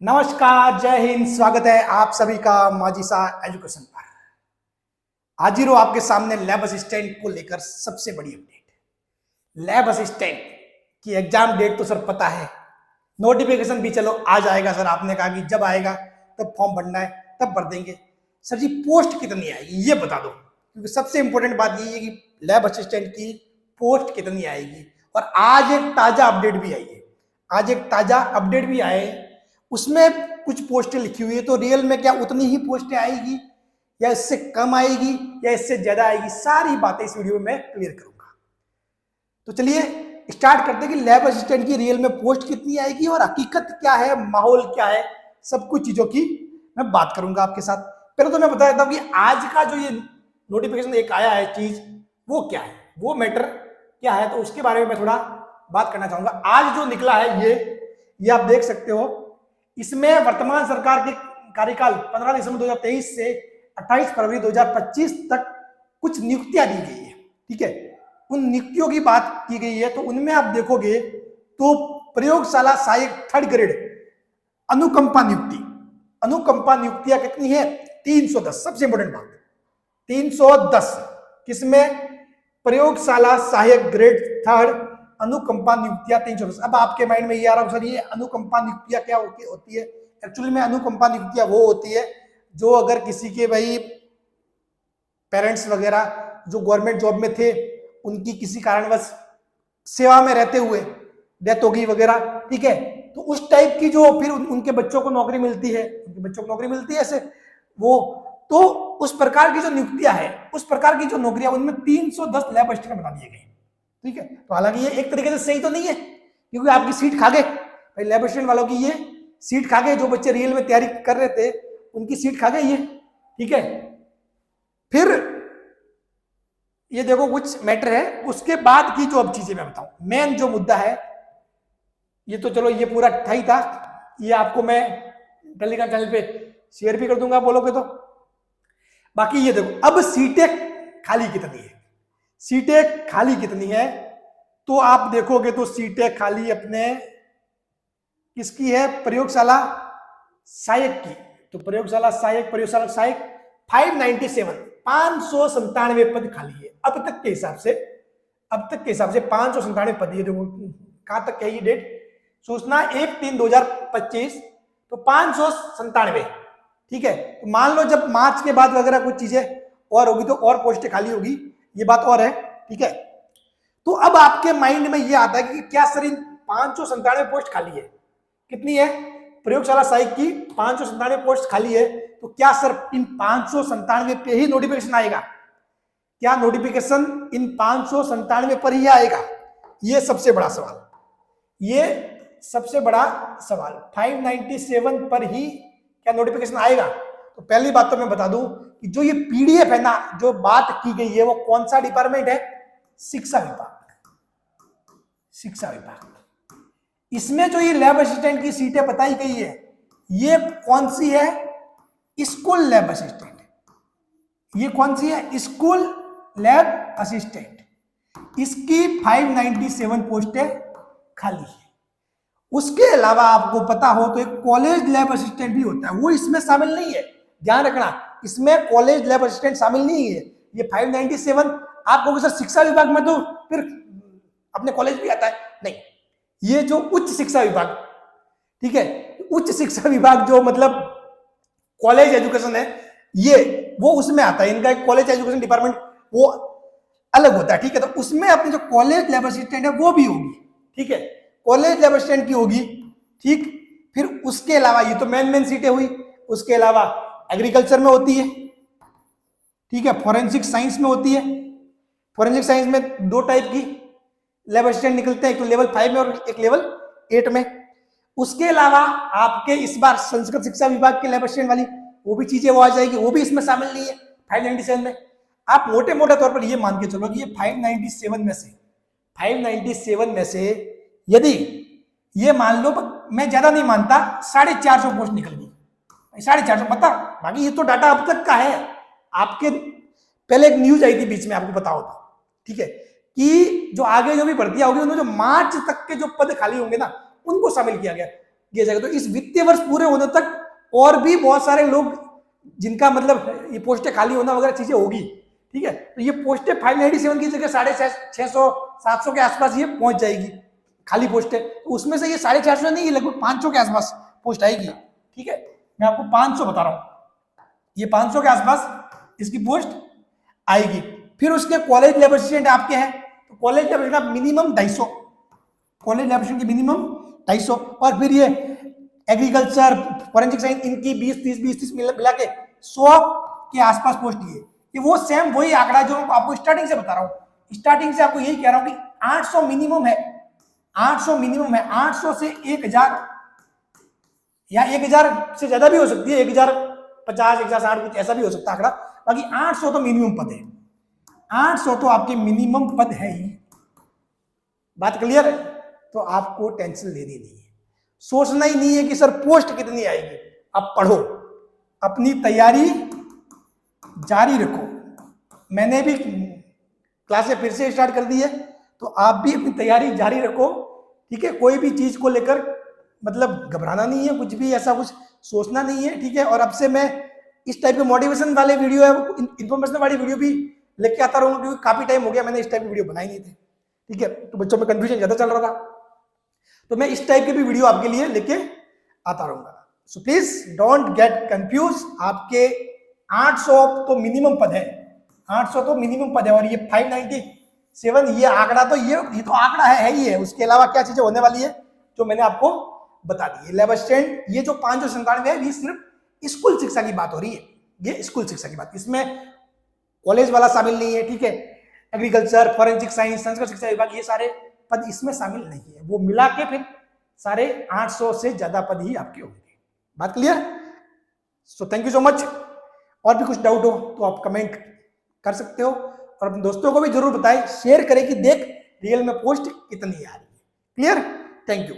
नमस्कार, जय हिंद। स्वागत है आप सभी का माजिसा एजुकेशन पर। हाजिर हो आपके सामने लैब असिस्टेंट को लेकर सबसे बड़ी अपडेट। लैब असिस्टेंट की एग्जाम डेट तो सर पता है, नोटिफिकेशन भी चलो आ जाएगा सर। आपने कहा कि जब आएगा तब फॉर्म भरना है, तब भर देंगे। सर जी पोस्ट कितनी आएगी ये बता दो, क्योंकि सबसे इंपॉर्टेंट बात ये है कि लैब असिस्टेंट की पोस्ट कितनी आएगी। और आज एक ताजा अपडेट भी आई है, आज एक ताजा अपडेट भी आए, उसमें कुछ पोस्टें लिखी हुई है। तो रियल में क्या उतनी ही पोस्टें आएगी या इससे कम आएगी या इससे ज्यादा आएगी, सारी बातें इस वीडियो में क्लियर करूंगा। तो चलिए स्टार्ट करते हैं कि लैब असिस्टेंट की रियल में पोस्ट कितनी आएगी और हकीकत क्या है, माहौल क्या है, सब कुछ चीजों की मैं बात करूंगा आपके साथ। पहले तो मैं बता देता हूं कि आज का जो ये नोटिफिकेशन एक आया है चीज, वो क्या है, वो मैटर क्या है, तो उसके बारे में मैं थोड़ा बात करना चाहूंगा। आज जो निकला है ये आप देख सकते हो। इसमें वर्तमान सरकार के कार्यकाल 15 दिसंबर 2023 से 28 फरवरी 2025 तक कुछ नियुक्तियां दी गई है। ठीक है, उन नियुक्तियों की बात की गई है। तो उनमें आप देखोगे तो प्रयोगशाला सहायक 3rd ग्रेड अनुकंपा नियुक्तियां कितनी है? 310। सबसे इंपॉर्टेंट बात 310 किसमें? प्रयोगशाला सहायक ग्रेड 3rd अनुकंपा नियुक्तियां 310। अब आपके माइंड में ये आ रहा है सर ये अनुकंपा नियुक्तियां क्या होती है? एक्चुअली में अनुकंपा नियुक्तियां वो होती है जो अगर किसी के भाई पेरेंट्स वगैरह जो गवर्नमेंट जॉब में थे, उनकी किसी कारणवश सेवा में रहते हुए डेथ होगी वगैरह, ठीक है, तो उस टाइप की जो फिर उनके बच्चों को नौकरी मिलती है, ऐसे वो, तो उस प्रकार की जो नियुक्तियां है, उस प्रकार की जो नौकरियां, उनमें 310 लैब असिस्टेंट बता दिए गए। ठीक है, तो हालांकि ये एक तरीके से सही तो नहीं है, क्योंकि आपकी सीट खा गए भाई, लैब असिस्टेंट वालों की ये सीट खा गए। जो बच्चे रियल में तैयारी कर रहे थे उनकी सीट खा गई ये। ठीक है, फिर ये देखो कुछ मैटर है। उसके बाद की जो अब चीजें मैं बताऊं, मेन जो मुद्दा है, ये तो चलो ये पूरा था ही था, ये आपको मैं टेलीग्राम चैनल पे शेयर भी कर दूंगा बोलोगे तो। बाकी ये देखो अब सीटें खाली कितनी है, सीटें खाली कितनी है, तो आप देखोगे तो सीटें खाली अपने किसकी है? प्रयोगशाला सहायक की। तो प्रयोगशाला सहायक 597 पद खाली है अब तक के हिसाब से। 597 पद, ये देखो कहां तक है ये डेट, सूचना 1/3/2025, तो 597। ठीक है, तो मान लो जब मार्च के बाद वगैरह कुछ चीजें और होगी तो और पोस्टें खाली होगी, ये बात और है। ठीक है, तो अब आपके माइंड में ये आता है कि क्या सर इन 597 पोस्ट खाली है, कितनी है? प्रयोगशाला सहायक की 597 पोस्ट खाली है, तो क्या सर इन 597 पे ही नोटिफिकेशन आएगा? क्या नोटिफिकेशन इन 597 पर ही आएगा? ये सबसे बड़ा सवाल, ये सबसे बड़ा सवाल। 597 पर ही क्या नोटिफिकेशन आएगा? तो पहली बात तो मैं बता दूं कि जो ये पीडीएफ है ना, जो बात की गई है, वो कौन सा डिपार्टमेंट है? शिक्षा विभाग। शिक्षा विभाग, इसमें जो ये लैब असिस्टेंट की सीटें बताई गई है, ये कौन सी है? School lab assistant. ये कौन सी है? School lab assistant. इसकी 597 पोस्टें खाली है। उसके अलावा आपको पता हो तो एक कॉलेज लैब असिस्टेंट भी होता है, वो इसमें शामिल नहीं है, ध्यान रखना, इसमें कॉलेज लैब असिस्टेंट शामिल नहीं है। ये 597 आप कहोगे सर शिक्षा विभाग में तो फिर अपने कॉलेज भी आता है, नहीं, ये जो उच्च शिक्षा विभाग, ठीक है, उच्च शिक्षा विभाग जो मतलब कॉलेज एजुकेशन है, ये वो उसमें आता है। इनका एक कॉलेज एजुकेशन डिपार्टमेंट वो अलग होता है। ठीक है, तो उसमें अपनी जो कॉलेज लैब असिस्टेंट है वो भी होगी। ठीक है, कॉलेज लैब असिस्टेंट की होगी। ठीक, फिर उसके अलावा ये तो मेन सीटें हुई, उसके अलावा एग्रीकल्चर में होती है, ठीक है, फोरेंसिक साइंस में होती है। फोरेंसिक साइंस में 2 टाइप की लैब असिस्टेंट निकलते हैं, एक तो लेवल 5 में और एक लेवल 8 में। उसके अलावा आपके इस बार संस्कृत शिक्षा विभाग के लैब असिस्टेंट वाली वो भी चीजें वो आ जाएगी, वो भी इसमें शामिल नहीं है 597 में। आप मोटे मोटे तौर पर ये मान के चलो कि ये 597 में से यदि ये मान लो, मैं ज्यादा नहीं मानता, 450 पोस्ट निकल गई। 450 पता, बाकी ये तो डाटा अब तक का है। आपके पहले एक न्यूज आई थी बीच में, आपको पता हो तो, ठीक है, कि जो आगे जो भी भर्तियां होगी उनमें जो मार्च तक के जो पद खाली होंगे ना, उनको शामिल किया गया। दिया जाएगा। तो इस वित्तीय वर्ष पूरे होने तक और भी बहुत सारे लोग जिनका मतलब ये पोस्टें खाली होना वगैरह चीजें होगी, ठीक है। तो ये पोस्टें 597 की जगह 650 700 के आसपास ये पहुंच जाएगी खाली पोस्टें। तो उसमें से ये 650 नहीं, लगभग 500 के आसपास पोस्ट आएगी, ठीक है। मैं आपको 500 बता रहा हूं, ये 500 के आसपास इसकी पोस्ट आएगी। फिर उसके कॉलेज लेवल असिस्टेंट आपके हैं, तो college level assistant minimum 250, college level assistant की मिनिमम 250। और फिर ये एग्रीकल्चर, फॉरेंसिक साइंस, इनकी 20-30 मिला के 100 के आसपास पोस्ट ये वो सेम वही आंकड़ा जो आपको स्टार्टिंग से बता रहा हूं। स्टार्टिंग से आपको यही कह रहा हूं कि 800 मिनिमम है, 800 मिनिमम है। 800 से 1000 या 1000 से ज्यादा भी हो सकती है, 1050, 1060 कुछ ऐसा भी हो सकता है आंकड़ा। बाकी 800 तो मिनिमम पद है, 800 तो आपके मिनिमम पद है ही। बात क्लियर है? तो आपको टेंशन लेनी नहीं है, सोचना ही नहीं है कि सर पोस्ट कितनी आएगी। अब पढ़ो, अपनी तैयारी जारी रखो। मैंने भी क्लासें फिर से स्टार्ट कर दी है, तो आप भी अपनी तैयारी जारी रखो, ठीक है। कोई भी चीज को लेकर मतलब घबराना नहीं है, कुछ भी ऐसा कुछ सोचना नहीं है, ठीक है। और अब से मैं इस टाइप के मोटिवेशन वाले वीडियो है, इंफॉर्मेशन वाली वीडियो भी लेके आता रहूंगा, क्योंकि काफी टाइम हो गया मैंने इस टाइप की वीडियो बनाई नहीं थी, ठीक है। तो बच्चों में कंफ्यूजन ज्यादा चल रहा था, तो मैं इस टाइप के भी वीडियो आपके लिए लेके आता रहूंगा। So please don't get confuse. आपके 800 तो मिनिमम पद है, 800 तो मिनिमम पद है। और ये 597 ये आंकड़ा तो ये तो आंकड़ा है ही है। उसके अलावा क्या चीजें होने वाली है जो मैंने आपको बता दी। लेबर असिस्टेंट ये जो 597 है, ये सिर्फ स्कूल शिक्षा की बात हो रही है, ये स्कूल शिक्षा की बात, इसमें कॉलेज वाला शामिल नहीं है, ठीक है। एग्रीकल्चर, फॉरेंसिक साइंस, संस्कृत शिक्षा विभाग, ये सारे पद इसमें शामिल नहीं है। वो मिला के फिर सारे 800 से ज्यादा पद ही आपके होंगे। बात clear? So thank you so much. और भी कुछ डाउट हो तो आप कमेंट कर सकते हो, और अपने दोस्तों को भी जरूर बताएं, शेयर करें कि देख रियल में पोस्ट कितनी आ रही है। क्लियर? Thank you.